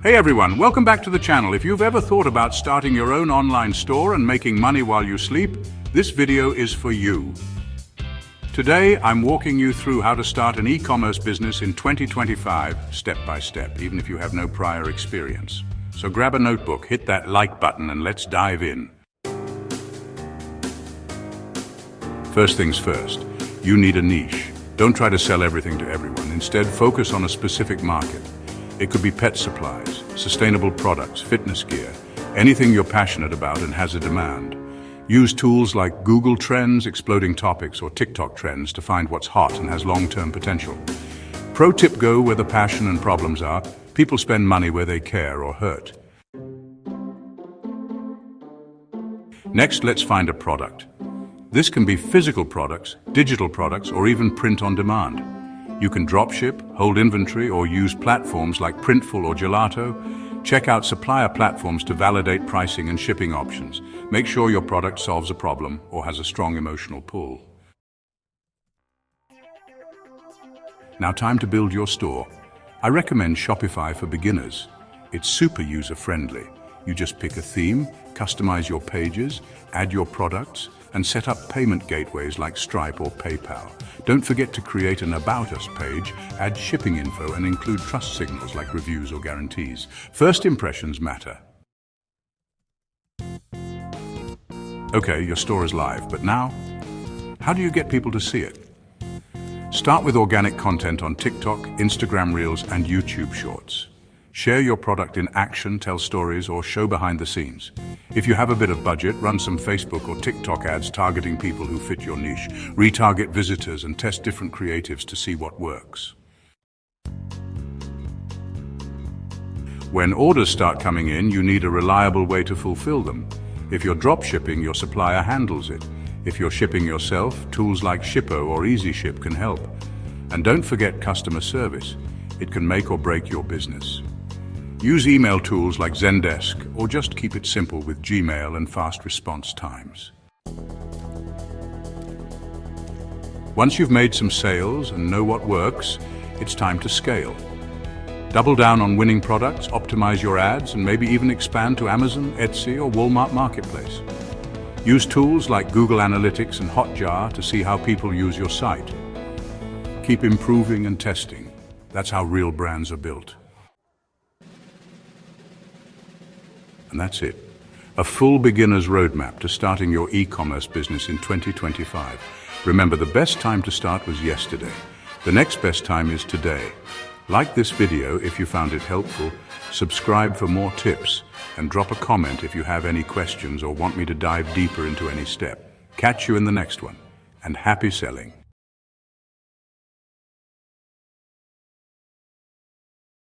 Hey everyone, welcome back to the channel. If you've ever thought about starting your own online store and making money while you sleep, this video is for you. Today, I'm walking you through how to start an e-commerce business in 2025, step by step, even if you have no prior experience. So grab a notebook, hit that like button, and let's dive in. First things first, you need a niche. Don't try to sell everything to everyone. Instead, focus on a specific market. It could be pet supplies, sustainable products, fitness gear, anything you're passionate about and has a demand. Use tools like Google Trends, Exploding Topics, or TikTok Trends to find what's hot and has long-term potential. Pro tip: go where the passion and problems are. People spend money where they care or hurt. Next, let's find a product. This can be physical products, digital products, or even print on demand. You can dropship, hold inventory, or use platforms like Printful or Gelato. Check out supplier platforms to validate pricing and shipping options. Make sure your product solves a problem or has a strong emotional pull. Now, time to build your store. I recommend Shopify for beginners. It's super user-friendly. You just pick a theme, customize your pages, add your products, and set up payment gateways like Stripe or PayPal. Don't forget to create an About Us page, add shipping info, and include trust signals like reviews or guarantees. First impressions matter. Okay, your store is live, but now, how do you get people to see it? Start with organic content on TikTok, Instagram Reels, and YouTube Shorts. Share your product in action, tell stories, or show behind the scenes. If you have a bit of budget, run some Facebook or TikTok ads targeting people who fit your niche. Retarget visitors and test different creatives to see what works. When orders start coming in, you need a reliable way to fulfill them. If you're drop shipping, your supplier handles it. If you're shipping yourself, tools like Shippo or EasyShip can help. And don't forget customer service. It can make or break your business. Use email tools like Zendesk, or just keep it simple with Gmail and fast response times. Once you've made some sales and know what works, it's time to scale. Double down on winning products, optimize your ads, and maybe even expand to Amazon, Etsy, or Walmart Marketplace. Use tools like Google Analytics and Hotjar to see how people use your site. Keep improving and testing. That's how real brands are built. And that's it. A full beginner's roadmap to starting your e-commerce business in 2025. Remember, the best time to start was yesterday. The next best time is today. Like this video if you found it helpful, subscribe for more tips, and drop a comment if you have any questions or want me to dive deeper into any step. Catch you in the next one, and happy selling.